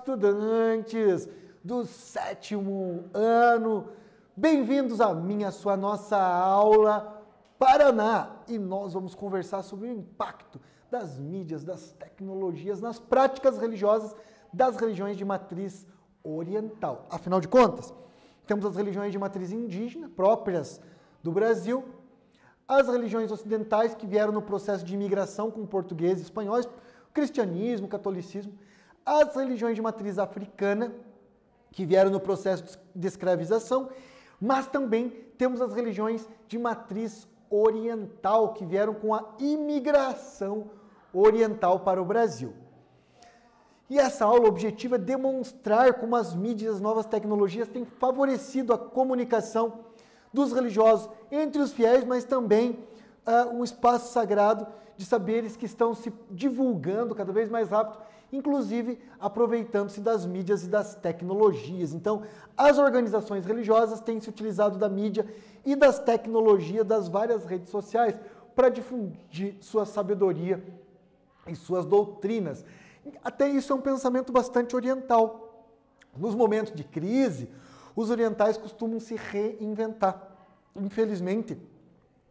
estudantes do 7º ano, bem-vindos à sua nossa aula Paraná. E nós vamos conversar sobre o impacto das mídias, das tecnologias, nas práticas religiosas das religiões de matriz oriental. Afinal de contas, temos as religiões de matriz indígena, próprias do Brasil, as religiões ocidentais que vieram no processo de imigração com portugueses e espanhóis, o cristianismo, o catolicismo, as religiões de matriz africana, que vieram no processo de escravização, mas também temos as religiões de matriz oriental, que vieram com a imigração oriental para o Brasil. E essa aula, o objetivo é demonstrar como as mídias e as novas tecnologias têm favorecido a comunicação dos religiosos entre os fiéis, mas também um espaço sagrado de saberes que estão se divulgando cada vez mais rápido, inclusive aproveitando-se das mídias e das tecnologias. Então, as organizações religiosas têm se utilizado da mídia e das tecnologias das várias redes sociais para difundir sua sabedoria e suas doutrinas. Até isso é um pensamento bastante oriental. Nos momentos de crise, os orientais costumam se reinventar. Infelizmente,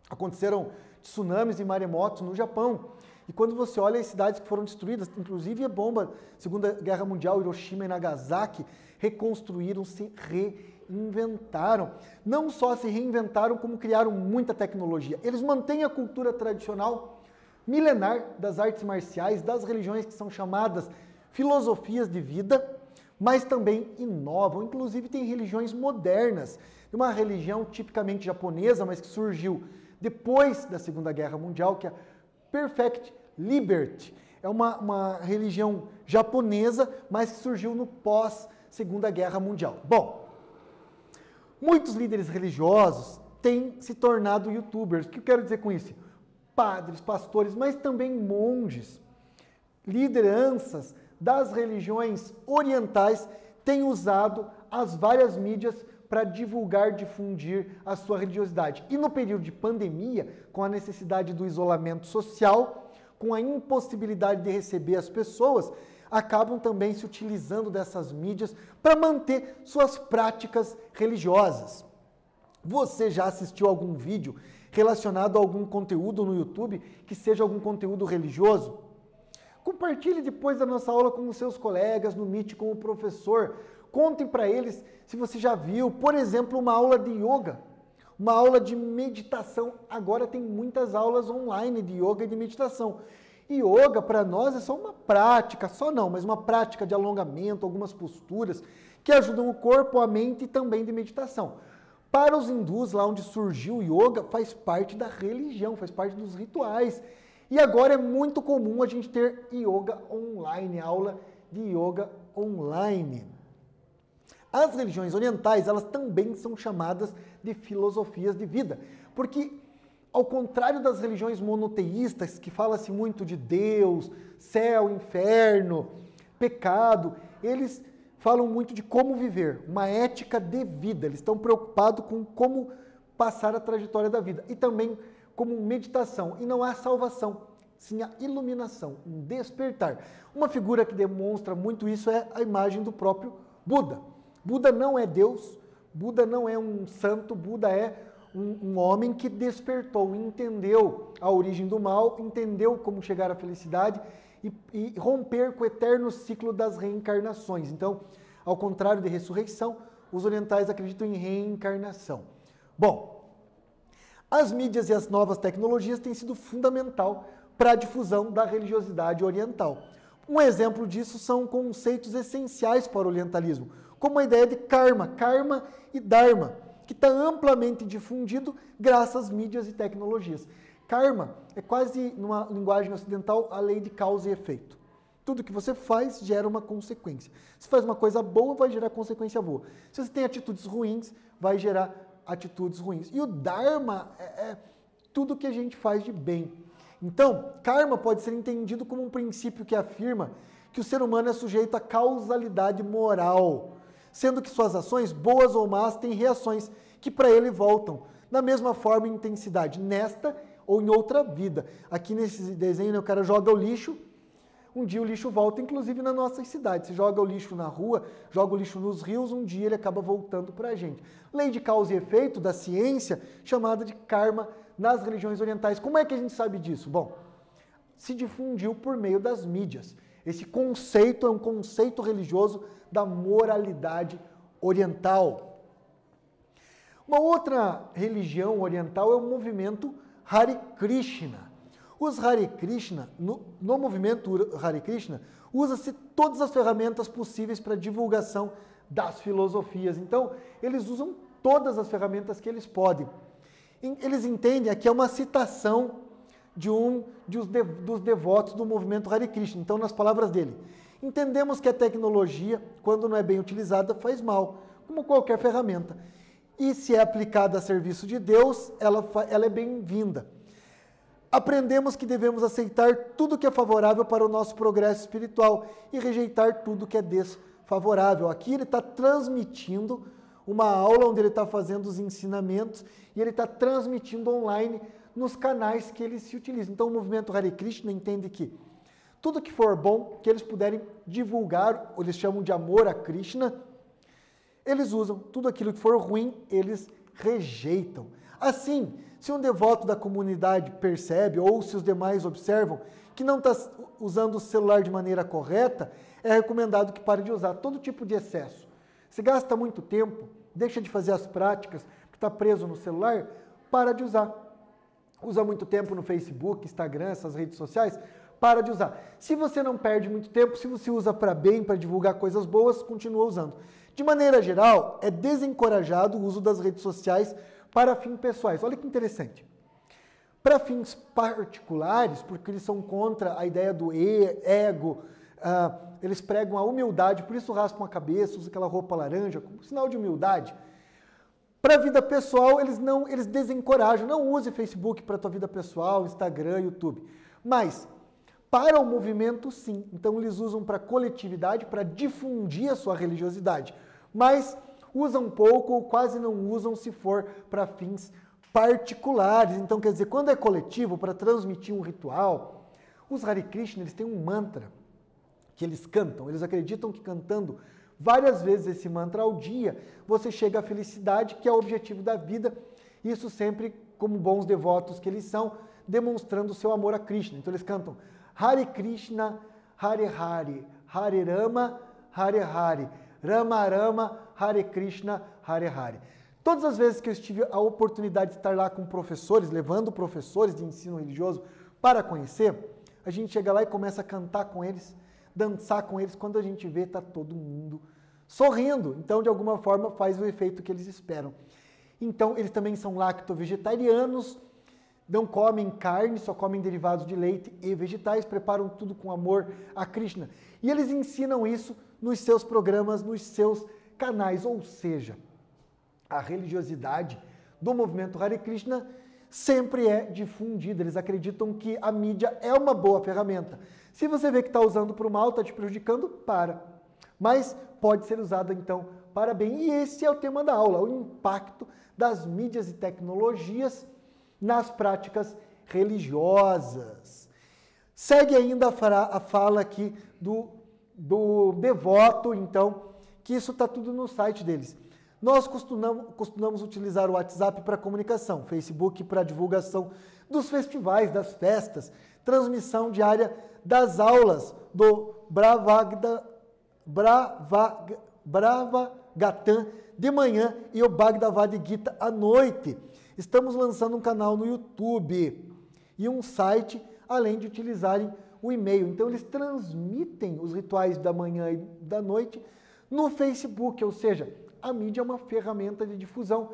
aconteceram tsunamis e maremotos no Japão. E quando você olha as cidades que foram destruídas, inclusive a bomba, Segunda Guerra Mundial, Hiroshima e Nagasaki, reconstruíram, se reinventaram. Não só se reinventaram, como criaram muita tecnologia. Eles mantêm a cultura tradicional milenar das artes marciais, das religiões que são chamadas filosofias de vida, mas também inovam. Inclusive tem religiões modernas, uma religião tipicamente japonesa, mas que surgiu depois da Segunda Guerra Mundial, que é a Perfect Liberty. É uma religião japonesa, mas que surgiu no pós-Segunda Guerra Mundial. Bom, muitos líderes religiosos têm se tornado youtubers. O que eu quero dizer com isso? Padres, pastores, mas também monges, lideranças das religiões orientais têm usado as várias mídias para divulgar, difundir a sua religiosidade. E no período de pandemia, com a necessidade do isolamento social, com a impossibilidade de receber as pessoas, acabam também se utilizando dessas mídias para manter suas práticas religiosas. Você já assistiu algum vídeo relacionado a algum conteúdo no YouTube que seja algum conteúdo religioso? Compartilhe depois da nossa aula com os seus colegas, no Meet com o professor. Contem para eles se você já viu, por exemplo, uma aula de yoga, uma aula de meditação. Agora tem muitas aulas online de yoga e de meditação. E yoga para nós é só uma prática, mas uma prática de alongamento, algumas posturas que ajudam o corpo, a mente e também de meditação. Para os hindus, lá onde surgiu o yoga, faz parte da religião, faz parte dos rituais. E agora é muito comum a gente ter yoga online, aula de yoga online. As religiões orientais, elas também são chamadas de filosofias de vida, porque ao contrário das religiões monoteístas, que fala-se muito de Deus, céu, inferno, pecado, eles falam muito de como viver, uma ética de vida. Eles estão preocupados com como passar a trajetória da vida. E também como meditação. E não há salvação, sim a iluminação, um despertar. Uma figura que demonstra muito isso é a imagem do próprio Buda. Buda não é Deus, Buda não é um santo, Buda é um homem que despertou, entendeu a origem do mal, entendeu como chegar à felicidade e romper com o eterno ciclo das reencarnações. Então, ao contrário de ressurreição, os orientais acreditam em reencarnação. Bom, as mídias e as novas tecnologias têm sido fundamental para a difusão da religiosidade oriental. Um exemplo disso são conceitos essenciais para o orientalismo, como a ideia de karma e dharma, que está amplamente difundido graças às mídias e tecnologias. Karma é quase, numa linguagem ocidental, a lei de causa e efeito. Tudo que você faz gera uma consequência. Se faz uma coisa boa, vai gerar consequência boa. Se você tem atitudes ruins, vai gerar atitudes ruins. E o Dharma é tudo que a gente faz de bem. Então, karma pode ser entendido como um princípio que afirma que o ser humano é sujeito à causalidade moral, sendo que suas ações, boas ou más, têm reações que para ele voltam, da mesma forma e intensidade, nesta ou em outra vida. Aqui nesse desenho, o cara joga o lixo, um dia o lixo volta, inclusive na nossa cidade. Você joga o lixo na rua, joga o lixo nos rios, um dia ele acaba voltando para a gente. Lei de causa e efeito da ciência, chamada de karma nas religiões orientais. Como é que a gente sabe disso? Bom, se difundiu por meio das mídias. Esse conceito é um conceito religioso da moralidade oriental. Uma outra religião oriental é o movimento Hare Krishna. Os Hare Krishna, no movimento Hare Krishna, usa-se todas as ferramentas possíveis para a divulgação das filosofias. Então, eles usam todas as ferramentas que eles podem. Eles entendem aqui é uma citação dos devotos do movimento Hare Krishna. Então, nas palavras dele, entendemos que a tecnologia, quando não é bem utilizada, faz mal, como qualquer ferramenta. E se é aplicada a serviço de Deus, ela é bem-vinda. Aprendemos que devemos aceitar tudo que é favorável para o nosso progresso espiritual e rejeitar tudo que é desfavorável. Aqui ele está transmitindo uma aula onde ele está fazendo os ensinamentos e ele está transmitindo online nos canais que ele se utiliza. Então o movimento Hare Krishna entende que tudo que for bom, que eles puderem divulgar, eles chamam de amor a Krishna, eles usam. Tudo aquilo que for ruim, eles rejeitam. Assim, se um devoto da comunidade percebe, ou se os demais observam, que não está usando o celular de maneira correta, é recomendado que pare de usar todo tipo de excesso. Se gasta muito tempo, deixa de fazer as práticas, que está preso no celular, para de usar. Usa muito tempo no Facebook, Instagram, essas redes sociais, para de usar. Se você não perde muito tempo, se você usa para bem, para divulgar coisas boas, continua usando. De maneira geral, é desencorajado o uso das redes sociais para fins pessoais. Olha que interessante. Para fins particulares, porque eles são contra a ideia do ego, eles pregam a humildade, por isso raspam a cabeça, usam aquela roupa laranja, como sinal de humildade. Para a vida pessoal, eles desencorajam. Não use Facebook para a tua vida pessoal, Instagram, YouTube. Mas, para o movimento, sim. Então, eles usam para a coletividade, para difundir a sua religiosidade. Mas usam pouco ou quase não usam se for para fins particulares. Então, quer dizer, quando é coletivo, para transmitir um ritual, os Hare Krishna, eles têm um mantra que eles cantam. Eles acreditam que cantando várias vezes esse mantra ao dia, você chega à felicidade, que é o objetivo da vida. Isso sempre, como bons devotos que eles são, demonstrando o seu amor a Krishna. Então, eles cantam Hare Krishna, Hare Hare, Hare Rama, Hare Hare, Rama Rama, Hare Krishna, Hare Hare. Todas as vezes que eu tive a oportunidade de estar lá com professores, levando professores de ensino religioso para conhecer, a gente chega lá e começa a cantar com eles, dançar com eles. Quando a gente vê, está todo mundo sorrindo. Então, de alguma forma, faz o efeito que eles esperam. Então, eles também são lacto-vegetarianos, não comem carne, só comem derivados de leite e vegetais, preparam tudo com amor a Krishna. E eles ensinam isso nos seus programas, nos seus canais, ou seja, a religiosidade do movimento Hare Krishna sempre é difundida. Eles acreditam que a mídia é uma boa ferramenta. Se você vê que está usando para o mal, está te prejudicando, para. Mas pode ser usada, então, para bem. E esse é o tema da aula, o impacto das mídias e tecnologias nas práticas religiosas. Segue ainda a fala aqui do devoto, então, que isso está tudo no site deles. Nós costumamos utilizar o WhatsApp para comunicação, Facebook para divulgação dos festivais, das festas, transmissão diária das aulas do Bravagatam de manhã e o Bhagavad Gita à noite. Estamos lançando um canal no YouTube e um site, além de utilizarem o e-mail. Então, eles transmitem os rituais da manhã e da noite no Facebook, ou seja, a mídia é uma ferramenta de difusão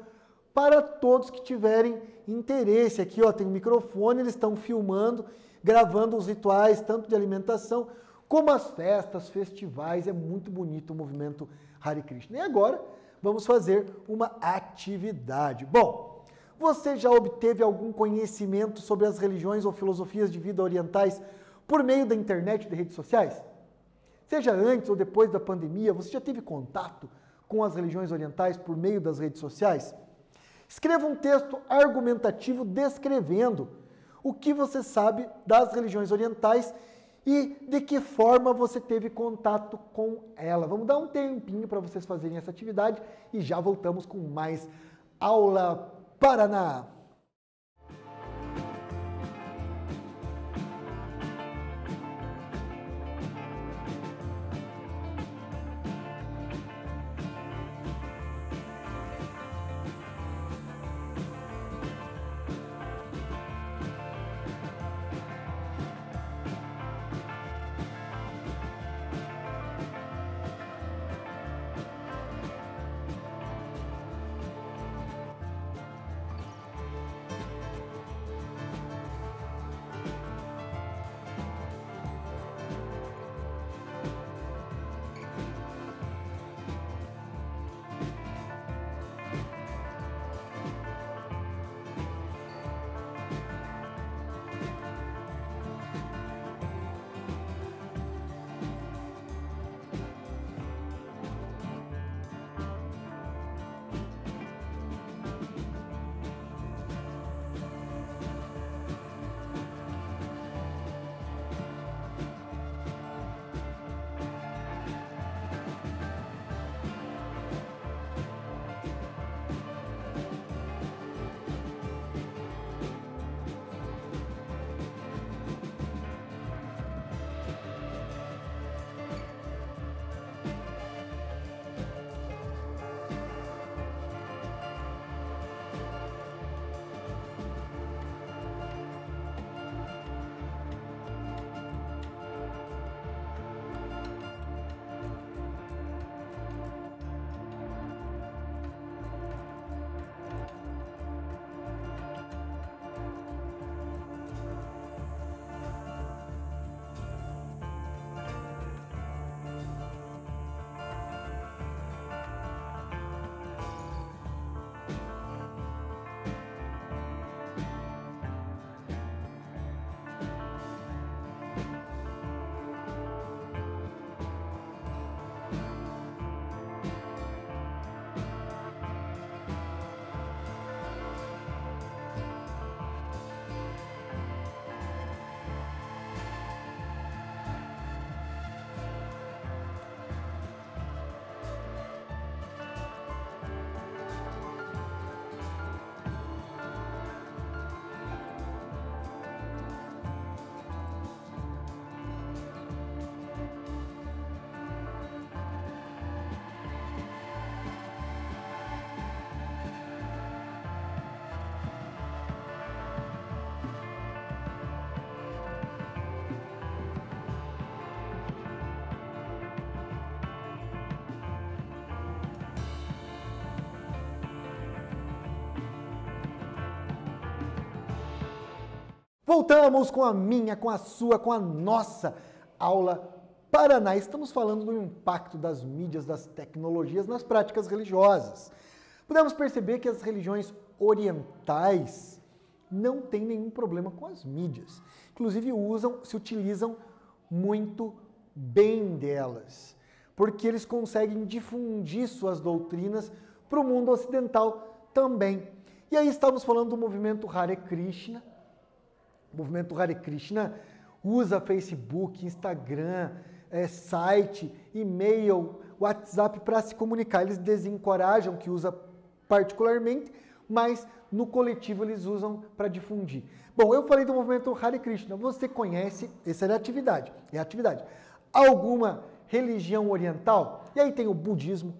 para todos que tiverem interesse. Aqui, ó, tem um microfone, eles estão filmando, gravando os rituais, tanto de alimentação como as festas, festivais. É muito bonito o movimento Hare Krishna. E agora, vamos fazer uma atividade. Bom, você já obteve algum conhecimento sobre as religiões ou filosofias de vida orientais por meio da internet e de redes sociais? Seja antes ou depois da pandemia, você já teve contato com as religiões orientais por meio das redes sociais? Escreva um texto argumentativo descrevendo o que você sabe das religiões orientais e de que forma você teve contato com ela. Vamos dar um tempinho para vocês fazerem essa atividade e já voltamos com mais Aula Paraná. Voltamos com a minha, com a sua, com a nossa aula Paraná. Estamos falando do impacto das mídias, das tecnologias nas práticas religiosas. Podemos perceber que as religiões orientais não têm nenhum problema com as mídias. Inclusive se utilizam muito bem delas, porque eles conseguem difundir suas doutrinas para o mundo ocidental também. E aí estamos falando do movimento Hare Krishna. O movimento Hare Krishna usa Facebook, Instagram, site, e-mail, WhatsApp para se comunicar. Eles desencorajam que usa particularmente, mas no coletivo eles usam para difundir. Bom, eu falei do movimento Hare Krishna. Você conhece, essa é a atividade, alguma religião oriental? E aí tem o budismo,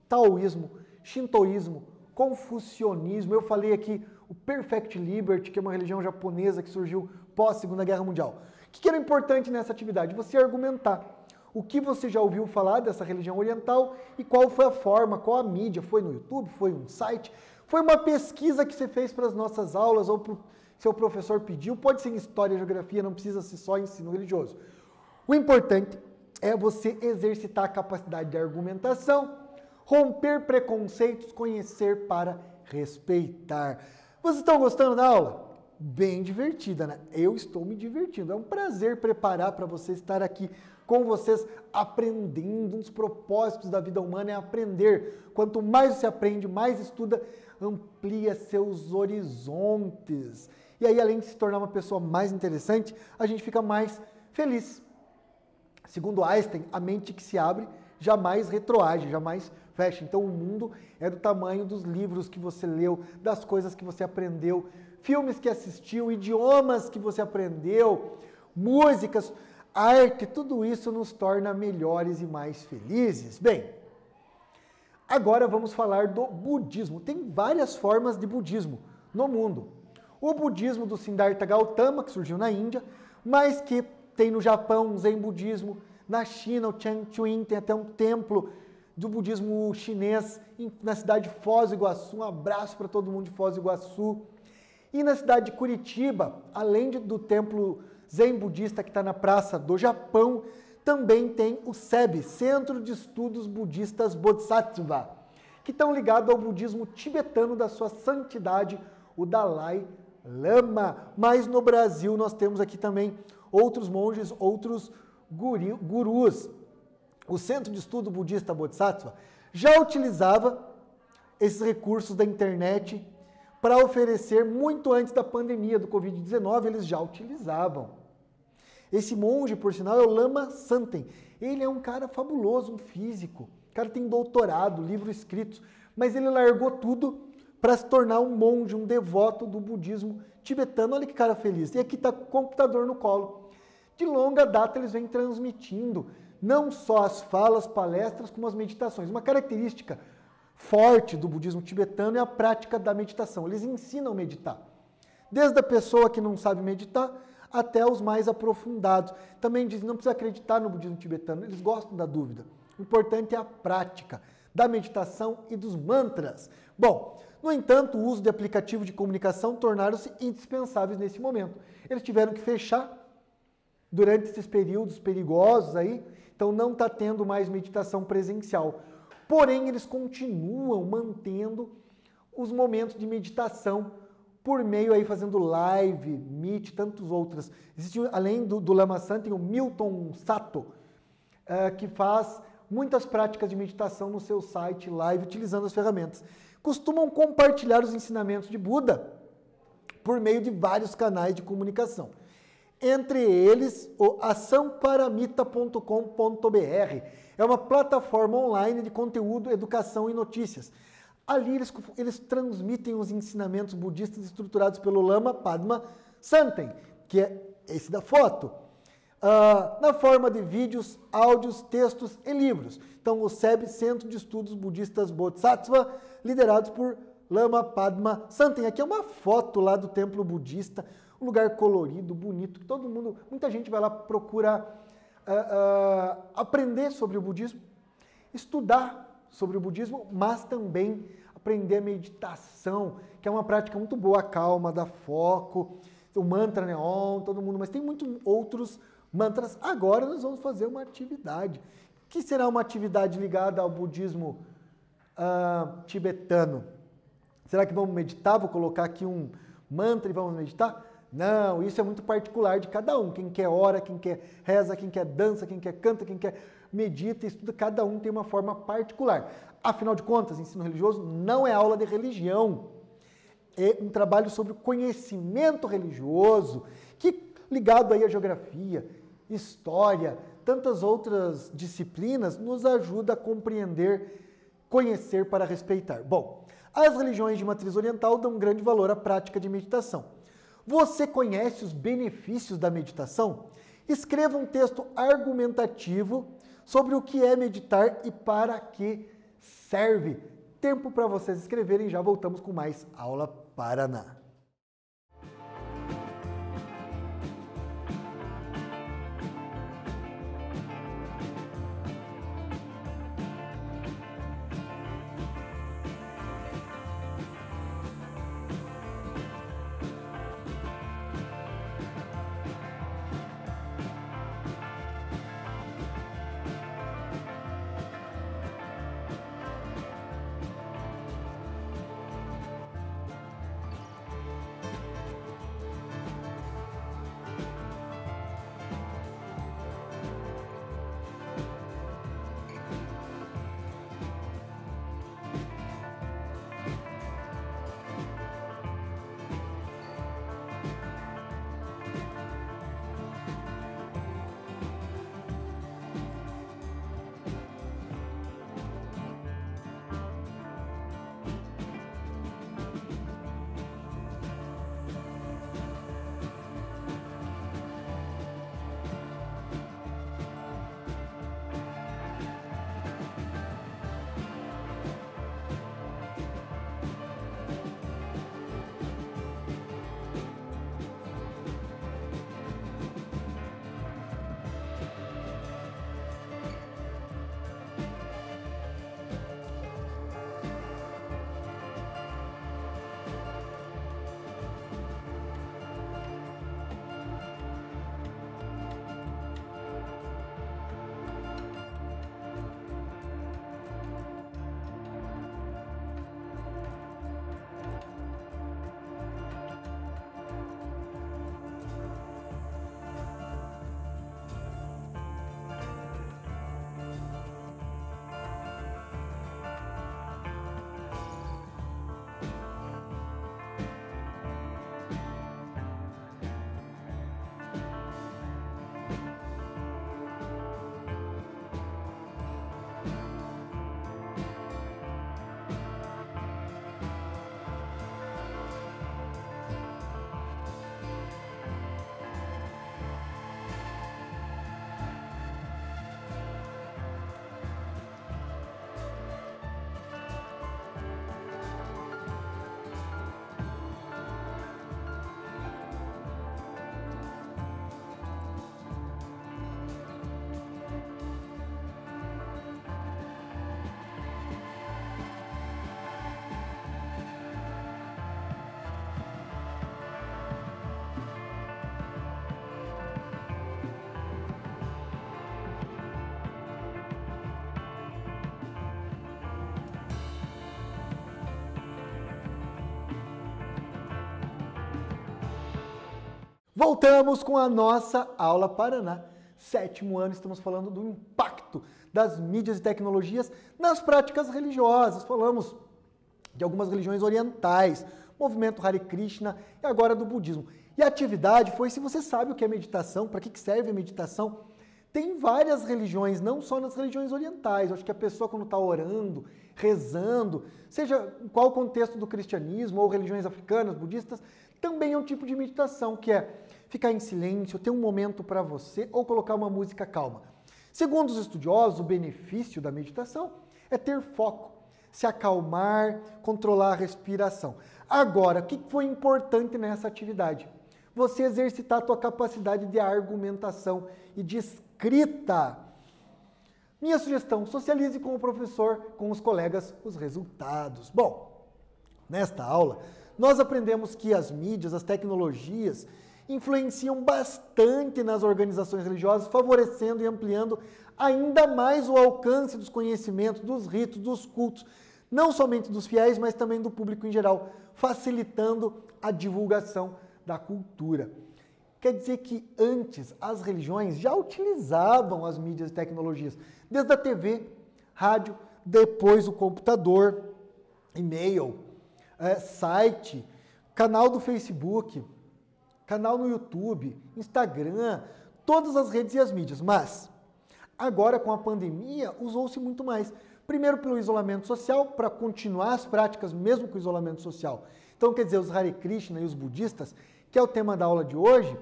taoísmo, shintoísmo, confucionismo. Eu falei aqui o Perfect Liberty, que é uma religião japonesa que surgiu pós Segunda Guerra Mundial. O que era importante nessa atividade? Você argumentar o que você já ouviu falar dessa religião oriental e qual foi a forma, qual a mídia. Foi no YouTube, foi um site, foi uma pesquisa que você fez para as nossas aulas ou para o seu professor pediu. Pode ser em história, geografia, não precisa ser só ensino religioso. O importante é você exercitar a capacidade de argumentação, romper preconceitos, conhecer para respeitar. Vocês estão gostando da aula? Bem divertida, né? Eu estou me divertindo. É um prazer preparar para você estar aqui com vocês aprendendo. Um dos propósitos da vida humana é aprender. Quanto mais você aprende, mais estuda, amplia seus horizontes. E aí, além de se tornar uma pessoa mais interessante, a gente fica mais feliz. Segundo Einstein, a mente que se abre jamais retroage, jamais fecha. Então o mundo é do tamanho dos livros que você leu, das coisas que você aprendeu, filmes que assistiu, idiomas que você aprendeu, músicas, arte, tudo isso nos torna melhores e mais felizes. Bem, agora vamos falar do budismo. Tem várias formas de budismo no mundo. O budismo do Siddhartha Gautama, que surgiu na Índia, mas que tem no Japão o Zen budismo, na China o Changchuin, tem até um templo do budismo chinês na cidade de Foz do Iguaçu. Um abraço para todo mundo de Foz do Iguaçu. E na cidade de Curitiba, além do templo Zen budista que está na Praça do Japão, também tem o SEB, Centro de Estudos Budistas Bodhisattva, que estão ligados ao budismo tibetano da sua santidade, o Dalai Lama. Mas no Brasil nós temos aqui também outros monges, outros gurus. O Centro de Estudo Budista Bodhisattva já utilizava esses recursos da internet para oferecer, muito antes da pandemia do Covid-19, eles já utilizavam. Esse monge, por sinal, é o Lama Santen. Ele é um cara fabuloso, um físico. O cara tem doutorado, livros escritos, mas ele largou tudo para se tornar um monge, um devoto do budismo tibetano. Olha que cara feliz. E aqui está com o computador no colo. De longa data eles vêm transmitindo não só as falas, palestras, como as meditações. Uma característica forte do budismo tibetano é a prática da meditação. Eles ensinam a meditar. Desde a pessoa que não sabe meditar até os mais aprofundados. Também dizem, não precisa acreditar no budismo tibetano, eles gostam da dúvida. O importante é a prática da meditação e dos mantras. Bom, no entanto, o uso de aplicativos de comunicação tornaram-se indispensáveis nesse momento. Eles tiveram que fechar durante esses períodos perigosos aí, então não está tendo mais meditação presencial. Porém, eles continuam mantendo os momentos de meditação por meio aí, fazendo live, meet, tantos outros. Existe, além do Lama Santen, o Milton Sato, que faz muitas práticas de meditação no seu site live, utilizando as ferramentas. Costumam compartilhar os ensinamentos de Buda por meio de vários canais de comunicação. Entre eles, o asamparamita.com.br. É uma plataforma online de conteúdo, educação e notícias. Ali eles transmitem os ensinamentos budistas estruturados pelo Lama Padma Santen, que é esse da foto, na forma de vídeos, áudios, textos e livros. Então, o SEB, Centro de Estudos Budistas Bodhisattva, liderados por Lama Padma Santen. Aqui é uma foto lá do templo budista, um lugar colorido, bonito, que todo mundo, muita gente vai lá procurar aprender sobre o budismo, estudar sobre o budismo, mas também aprender a meditação, que é uma prática muito boa, calma, dá foco, o mantra neon, todo mundo, mas tem muitos outros mantras. Agora nós vamos fazer uma atividade. O que será uma atividade ligada ao budismo tibetano? Será que vamos meditar? Vou colocar aqui um mantra e vamos meditar? Não, isso é muito particular de cada um. Quem quer ora, quem quer reza, quem quer dança, quem quer canta, quem quer medita, estuda, cada um tem uma forma particular. Afinal de contas, ensino religioso não é aula de religião. É um trabalho sobre o conhecimento religioso, que ligado aí à geografia, história, tantas outras disciplinas, nos ajuda a compreender, conhecer para respeitar. Bom, as religiões de matriz oriental dão grande valor à prática de meditação. Você conhece os benefícios da meditação? Escreva um texto argumentativo sobre o que é meditar e para que serve. Tempo para vocês escreverem, já voltamos com mais Aula Paraná. Voltamos com a nossa aula Paraná. 7º ano, estamos falando do impacto das mídias e tecnologias nas práticas religiosas. Falamos de algumas religiões orientais, movimento Hare Krishna e agora do budismo. E a atividade foi, se você sabe o que é meditação, para que serve a meditação, tem várias religiões, não só nas religiões orientais. Eu acho que a pessoa quando está orando, rezando, seja em qual contexto do cristianismo ou religiões africanas, budistas, também é um tipo de meditação, que é ficar em silêncio, ter um momento para você ou colocar uma música calma. Segundo os estudiosos, o benefício da meditação é ter foco, se acalmar, controlar a respiração. Agora, o que foi importante nessa atividade? Você exercitar a tua capacidade de argumentação e de escrita. Minha sugestão, socialize com o professor, com os colegas, os resultados. Bom, nesta aula, nós aprendemos que as mídias, as tecnologias, influenciam bastante nas organizações religiosas, favorecendo e ampliando ainda mais o alcance dos conhecimentos, dos ritos, dos cultos, não somente dos fiéis, mas também do público em geral, facilitando a divulgação da cultura. Quer dizer que antes as religiões já utilizavam as mídias e tecnologias, desde a TV, rádio, depois o computador, e-mail, site, canal do Facebook, canal no YouTube, Instagram, todas as redes e as mídias. Mas agora com a pandemia usou-se muito mais. Primeiro pelo isolamento social, para continuar as práticas mesmo com o isolamento social. Então quer dizer, os Hare Krishna e os budistas, que é o tema da aula de hoje,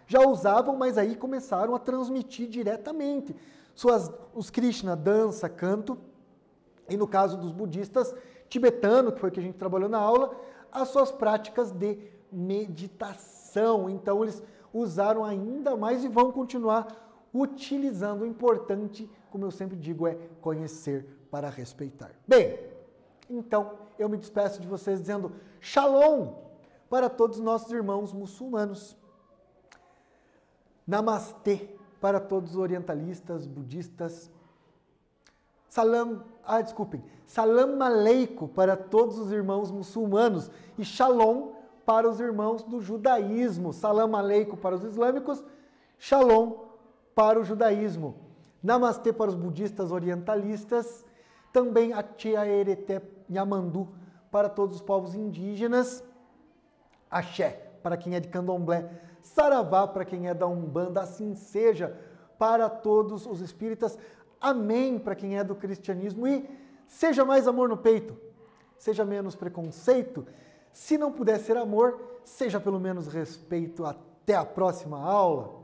já usavam, mas aí começaram a transmitir diretamente os Krishna, dança, canto, e no caso dos budistas, tibetano, que foi o que a gente trabalhou na aula, as suas práticas de meditação. Então eles usaram ainda mais e vão continuar utilizando. O importante, como eu sempre digo, é conhecer para respeitar. Bem, então eu me despeço de vocês dizendo Shalom para todos os nossos irmãos muçulmanos. Namastê para todos os orientalistas, budistas. Salam aleikum para todos os irmãos muçulmanos. E Shalom para os irmãos do judaísmo. Salam aleikum para os islâmicos. Shalom para o judaísmo. Namastê para os budistas orientalistas. Também Atia Erete Yamandu para todos os povos indígenas. Axé para quem é de Candomblé. Saravá para quem é da Umbanda. Assim seja para todos os espíritas. Amém para quem é do cristianismo. E seja mais amor no peito, seja menos preconceito. Se não puder ser amor, seja pelo menos respeito. Até a próxima aula.